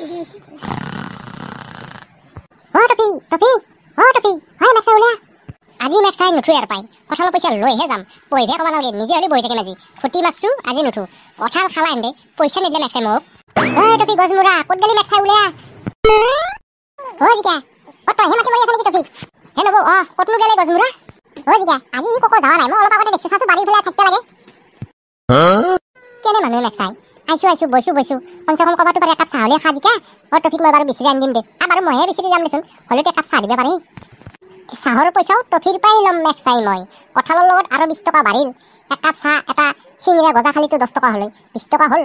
টপি টপি টপি হয় মেক্সাই ওলা আজি মেক্সাই নুঠু ইয়াৰ পাই কঁঠালৰ পইচা লৈহে যাম পঢ়িহে ক'ব নালাগে নিজে হ'লে বহি থাকিম আজি খুটি মাছছো আজি নুঠু কঁঠাল খালা হেঁতে পইচা নিদিলে মেক্সাই মোক টপি গজমুৰা ক'ত গেলি মেক্সাই ওলা জিকা তইহে মাতি মৰি আছা নেকি টপি হে নবৌ ক'তনো গেলে গজমুৰা জিকা আজি ই ক'কো যাৱা নাই মই অলপ আগতে দেখিছো চাচো বাৰী ফেলাই থাকিব লাগে কেনে মানুহে মেক্সাই আইছো বৈছো কমচে কম ক'বাতো পাৰে একাপ চাহ হ'লে খা জিকা টপিক মই বাৰু বিচাৰি আনি দিম দে বাৰু মইহে বিচাৰি যাম দেচোন হ'লেতো একাপ চাহ দিব পাৰি চাহৰ পইচাও টফিৰ পাই ল'ম মেক্সাই মই কঁঠালৰ লগত আৰু 20 টকা বাঢ়িল একাপ চাহ এটা চিঙিৰা গজা খালিতো 10 টকা হ'লে 20 টকা হ'ল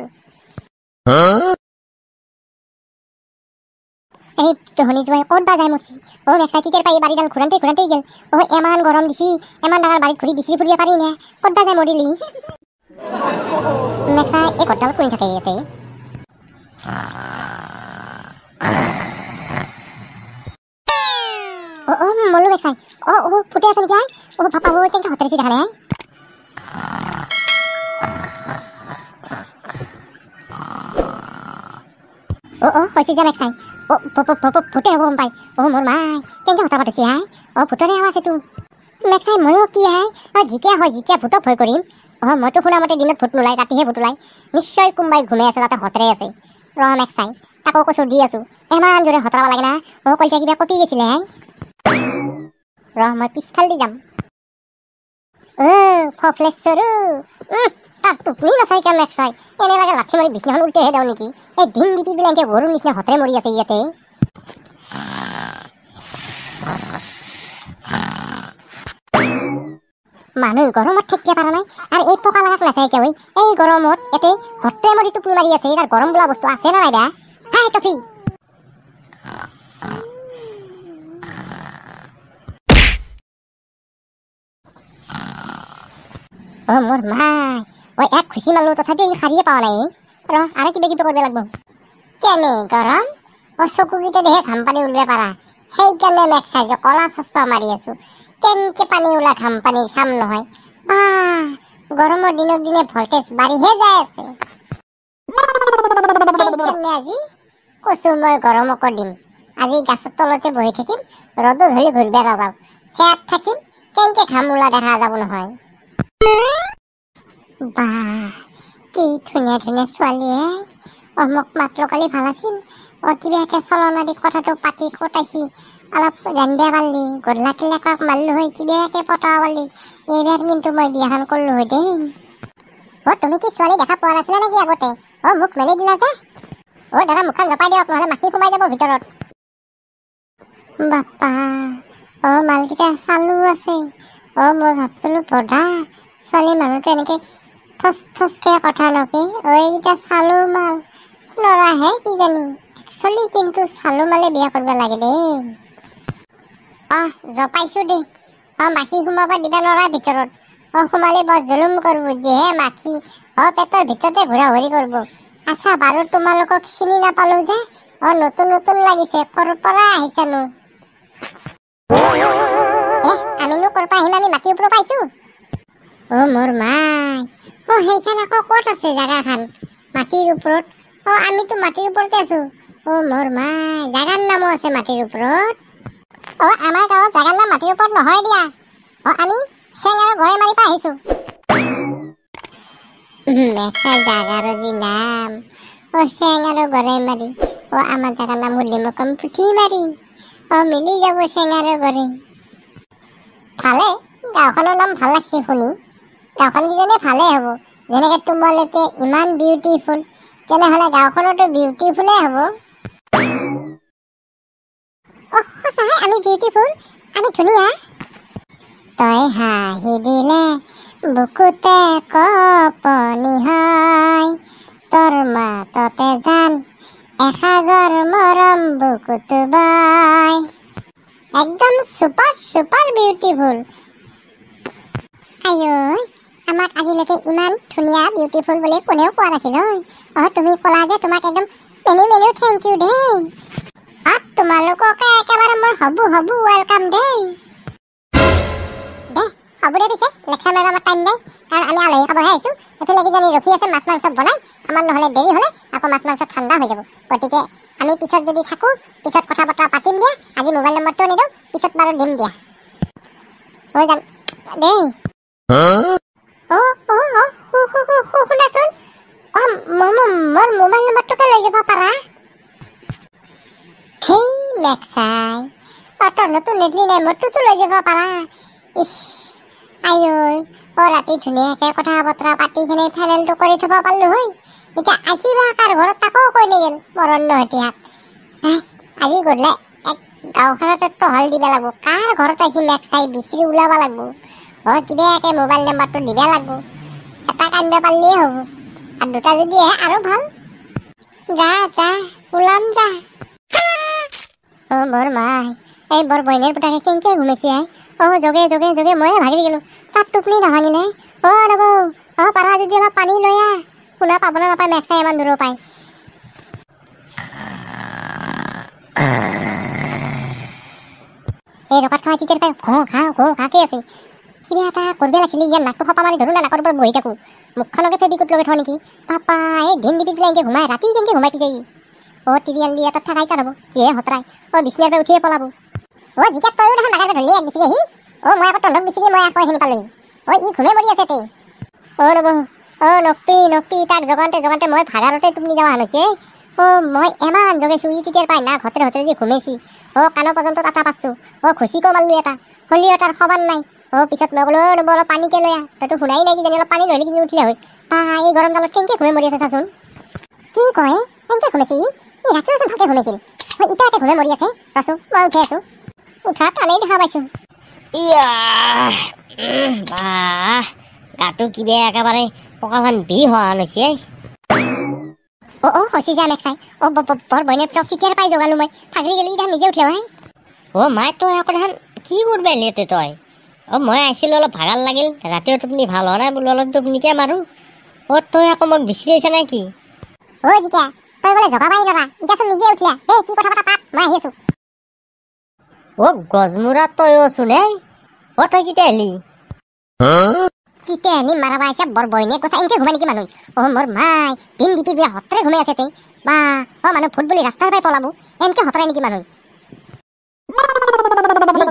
এই তহনি যোৱাই ক'ত বা যায় মচি মেক্সাই তেতিয়াৰ পাই বাৰীডাল ঘূৰান্তে গেল এমান গৰম দিছি এমান ডাঙৰ বাৰীত ঘূৰি বিচাৰি ফুৰিব পাৰি নে ক'ত বা যায় মৰিলি মেক্সাই এই ঘৰডাল কোন থাকে ইয়াতে মলো মেক্সাই ফুটে আছে নেকি পাপা কেনেকৈ হতেছি দেখা নাই হৈছে যে মেক্সাই ফুটে হ'ব গম পাই মোৰ মাই কেনেকৈ হতা পাতিছি হাই ফুটৰে আৱাজ এইটো মেক্সাই ময়ো কি হাই জিকা হয় জিকা ফুটক ভয় কৰিম মইতো শুনা মতে দিনত ভোট নোলাই ৰাতিহে ভোট ওলাই নিশ্চয় কোনোবাই ঘুমে আছে তাতে হতৰে আছে মেক্সাই তাকো কৈছো দি আছো ইমান জোৰে হতৰাব লাগে না কলচা কিবা কপি গৈছিলে হাই মই পিছফাল দি যাম ফফলেশ্বৰো তাৰ টোপনি নাচাই কিয় মেক্সাই এনে লাগে লাঠি মাৰি বিছনাখন উল্টেহে দিওঁ নেকি এই দিন দিপি পেলাই এনেকৈ গৰুৰ নিচিনা হতৰে মৰি আছে ইয়াতে মানুহ গৰমত থাকিব পৰা নাই আৰু এই পকা লগাক নাচাই কিয় এই গৰমত ইয়াতে হতৰে মৰি টোপনি মাৰি আছে তাৰ গৰম বোলা বস্তু আছে না নাই দা হাই টফি মোৰ মাই এক খুচি মাৰিলো তথাপিও ই সাৰিয়ে পোৱা নাই আৰু কিবা কিবি কৰিব লাগিব কেনে গৰম চকুকেইটা দেহে ঘাম পানী ওলাব পাৰা সেইকাৰণে মেক্সাই যে কলা চচপা মাৰি আছো কেনেকে পানী ওলা ঘাম পানী চাম নহয় গৰমৰ দিনক দিনে ভল্টেজ বাঢ়িহে যাই আছে সেইকাৰণে আজি কৈছো মই গৰমকো দিম আজি গাছৰ তলতে বহি থাকিম ৰ'দো ধৰি ঘূৰিব নাযাওঁ চেয়াত থাকিম কেনেকে ঘাম ওলা দেখা যাব নহয় কি ধুনীয়া ধুনীয়া ছোৱালীয়ে মোক মাত্ৰ কালি ভাল আছিল কিবাকে চলনা দি কথাটো পাতি কটাইছি অলপ জানিব পাৰিলি গধূলা কিলাকক মাৰিলো হয় কিবাকে পতাব পাৰিলি এইবাৰ কিন্তু মই বিয়াখন কৰিলো হয় দেই তুমি কি ছোৱালী দেখা পোৱা নাছিলা নেকি আগতে মোক মেলি দিলা যে দাদা মুখখন জপাই দিয়ক নহ'লে মাখি সোমাই যাব ভিতৰত বাপ্পা মালকেইটা চালু আছে মই ভাবছিলো বধা ছোৱালী মানুহটো এনেকে থচ থচকে কথা নকে এইকেইটা চালু মাল ল'ৰাহে কিজানি একচুৱেলি কিন্তু চালু মালে বিয়া কৰিব লাগে দেই জপাইছো দেই মাখি সোমাব দিবা ল'ৰা ভিতৰত সোমালে বৰ জুলুম কৰিব যিহে মাখি পেটৰ ভিতৰতে ঘূৰা ঘূৰি কৰিব আচ্ছা বাৰু তোমালোকক চিনি নাপালো যে নতুন নতুন লাগিছে ক'ৰ পৰা আহিছানো আমিনো ক'ৰ পৰা আহিম আমি মাটিৰ ওপৰত পাইছো মোৰ মাই সেইখান আকৌ ক'ত আছে জাগাখান মাটিৰ ওপৰত আমিতো মাটিৰ ওপৰতে আছো মোৰ মাই জাগাৰ নামো আছে মাটিৰ ওপৰত আমাৰ গাঁৱত জাগাৰ নাম মাটিৰ ওপৰত নহয় দিয়া আমি চেং আৰু ঘৰে মাৰি পৰা আহিছো মেক্সাই জাগাৰ যি নাম চেং আৰু ঘৰে মাৰি আমাৰ জাগাৰ নাম হ'লে মকম পুঠি মাৰি মিলি যাব চেং আৰু ঘৰে ভালে গাঁওখনৰ নাম ভাল লাগছে শুনি গাঁওখন কিজানি ভালে হ'ব যেনেকে তোমালোকে ইমান বিউটিফুল তেনেহ'লে গাঁওখনতো বিউটিফুলে হ'ব সঁচাই আমি বিউটিফুল আমি ধুনীয়া তই হাঁহি দিলে বুকুতে কপনি হয় তোৰ মাততে জান এসাগৰ মৰম বুকুটো বয় একদম সুপাৰ সুপাৰ বিউটিফুল আয়ৈ আমাক আজিলৈকে ইমান ধুনীয়া বিউটিফুল বুলি কোনেও কোৱা নাছিল তুমি ক'লা যে তোমাক একদম মেনি মেনি থেংক ইউ দেই তোমালোককে একেবাৰে মোৰ হবু ৱেলকাম দেই হ'ব দে পিছে লেকচাৰ মাৰিব আমাৰ টাইম নাই কাৰণ আমি আলহী খাবহে আহিছোঁ এফালে কিজানি ৰখি আছে মাছ মাংস বনাই আমাৰ নহ'লে দেৰি হ'লে আকৌ মাছ মাংস ঠাণ্ডা হৈ যাব গতিকে আমি পিছত যদি থাকো পিছত কথা বতৰা পাতিম দিয়া আজি মোবাইল নম্বৰটো নিদিওঁ পিছত বাৰু দিম দিয়া হৈ যাম দেই শুনাচোন মোৰ মোবাইল নম্বৰটোকে লৈ যাব পাৰা সেই মেক্সাই তহঁতো নিদিলি নাই মোৰটোতো লৈ যাব পাৰা ইছ আইঐ ৰাতি ধুনীয়াকে কথা বতৰা পাতি কিনে ফাইনেলটো কৰি থব পাৰিলো হয় এতিয়া আজি বা কাৰ ঘৰত তাকো কৈ নিগেল মৰণ নহতীয়াক আজি গধূলি এক গাঁওখনতে টহল দিব লাগিব কাৰ ঘৰত আহিছে মেক্সাই বিচাৰি ওলাব লাগিব কিবাকে মোবাইল নম্বৰটো দিব লাগিব এটা কান্দ পাৰিলেই হ'ব আৰু দুটা যদি আহে আৰু ভাল যা ওলাম যা বৰ মাই এই বৰ বইনের পুতাকে কেংকে ঘুমেছি যোগে যোগে যোগে ময়ে ভাগি গেলো তাত টোপনি নাভাঙিলে নবৌ পাৰা যদি অলপ পানী লৈ আহ শুনা পাবলৈ নাপায় মেক্সাই ইমান দূৰৰ পায় এই ৰকাত খাই তিতেৰ পাই ঘোঁ খাকে আছে কিবা এটা কৰিব লাগিছিলে ইয়াৰ নাকটো খপা মাৰি ধৰো না নাকৰ ওপৰত বহি থাকো মুখখনকে ফেবিকুট লগাই থওঁ নেকি পাপা এই দিন দিবি পেলাই এনেকৈ ঘুমাই ৰাতি কেনেকৈ ঘুমাই যাই তিৰিআলি এটাত থাকাই তাৰ হ'ব যিহে হতৰাই বিচনাৰ পৰা উঠিয়ে পলাব জিকাত তয়ো দেখোন নাগাৰ ধৰিলে এক বিচি আহি মই আকৌ তহঁতক বিচিৰি মই আকৌ সেইখিনি পালোহি ই ঘুমে মৰি আছে তই ৰ'ব নকপি তাক জগাওঁতে মই ভাগাৰতে টোপনি যাৱা হেন হৈছে মই ইমান জগাইছোঁ ই তেতিয়াৰ পাই না ঘৰতে যে ঘুমেছি কাণৰ পৰ্যন্ত আটা পাচ্ছোঁ খুচিকো মাৰিলোঁ এটা হ'লেও তাৰ খবৰ নাই পিছত মই ক'লো ৰ'ব অলপ পানীকে লৈ আহ তইতো শুনাই নাই কিজানি অলপ পানী ধৰিলে কিনি উঠিলে হয় এই গৰম ডালত কেনেকৈ ঘুমে মৰি আছে চাচোন কি কয় কেনেকৈ ঘুমেছি ই ৰাতিওচোন ভালকৈ ঘুমেছিল এতিয়া ঘুমে মৰি আছে ৰচোন মই উঠি আছোঁ উঠা টানেই দেখা পাইছোঁ গাটো কিবা একেবাৰে কঁকালখন বিষ হোৱা হৈছে হচি যাম এক চাই বৰ বইনে তেতিয়াৰ পাই জগালো মই ভাগৰি গেলো এতিয়া নিজে উঠিলে মাই তই আকৌ দেখোন কি কৰবা লেতে তই মই আহিছিলোঁ অলপ ভাগাৰ লাগিল ৰাতিও টোপনি ভাল হোৱা নাই বোলো অলপ টোপনিকে মাৰোঁ তই আকৌ মোক বিচাৰি আহিছা নে কি জিকা তই বোলে জগাবাই নৰা এতিয়াচোন নিজে উঠিলা দেই কি কথা পতা পাত মই আহি আছোঁ গজমুৰা তয়ো চোন তই কেতিয়া আহিলি কিতে আহিলি মাৰাবা আহিছে বৰ বইনে কৈছা এনেকৈ ঘুমাই নেকি মানুহ মোৰ মাই দিন দিপি বিয়া হতৰে ঘুমাই আছে তেই বা মানুহ ভূত বুলি ৰাস্তাৰ পাই পলাব এনেকৈ হতৰাই নেকি মানুহ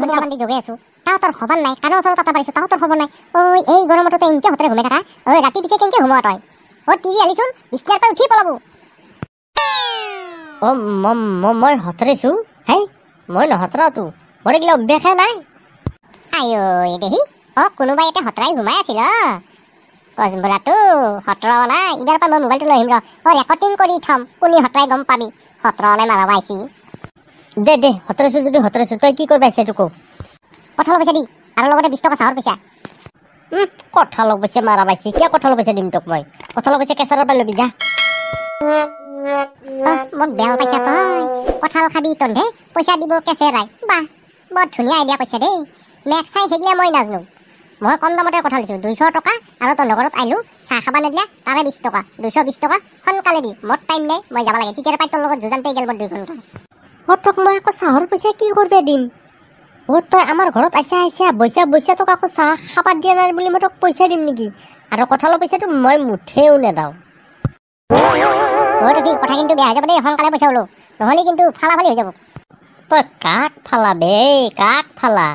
ঘণ্টামান জগাই আছোঁ তাহঁতৰ খবৰ নাই কাণৰ ওচৰত আটা পাৰিছোঁ তাহঁতৰ খবৰ নাই এই গৰমতো তই এনেকৈ হতৰে ঘুমাই থাকা ৰাতি পিছে কেনেকৈ ঘুমোৱা তই তিৰি আহিছোন বিচনাৰ পৰা উঠি পলাব মই হতৰেছোঁ মই নহতৰাওতো মোৰ এইগিলা অভ্যাসে নাই দেহি কোনোবাই ইয়াতে হতৰাই ঘুমাই আছিল গজমুৰাটো হতৰাও নাই ইবাৰ পৰা মই মোবাইলটো লৈ আহিম ৰেকৰ্ডিং কৰি থম কোনে হতৰাই গম পাবি হতৰাও নাই মাৰাব আহিছি দে হতৰাইছোঁ যদি হতৰাইছোঁ তই কি কৰিব আহিছে এইটো কওঁ কঁঠালৰ পইচা দি আৰু লগতে 20 টকা চাহৰ পইচা কঁঠালৰ পইচা মাৰা পাইছি কিয় কঁঠালৰ পইচা দিম তোক মই কঁঠালৰ পইচা কেঁচাৰৰ পৰা ল'বি যা মোক বেয়া পাইছা তই কঁঠাল খাবি তন্ধে পইচা দিব কেঁচেৰাই বাহ বৰ ধুনীয়া আইডিয়া কৈছে দেই মেক্সাই সেইগিলা মই নাজানো মই কম দামতে কঁঠাল দিছোঁ 200 টকা আৰু তহঁতৰ ঘৰত আহিলোঁ চাহ খাব নিদিলা তাৰে 20 টকা 220 টকা সোনকালে দি মোৰ টাইম নাই মই যাব লাগে তেতিয়াৰ পাই তোৰ লগত যুঁজানতেই গেল মোৰ 2 ঘণ্টা তোক মই আকৌ চাহৰ পইচা কি কৰিব দিম তই আমাৰ ঘৰত আহিছা বৈচা তোক আকৌ চাহ খাব দিয়া নাই বুলি মই তোক পইচা দিম নেকি আৰু কঁঠালৰ পইচাটো মই মুঠেও নেদাওঁ কথা কিন্তু বেয়া হৈ যাব দেই সোনকালে পইচা ওলো নহ'লে কিন্তু ফালাফালি হৈ যাব তই কাক ফালা কাক ফালা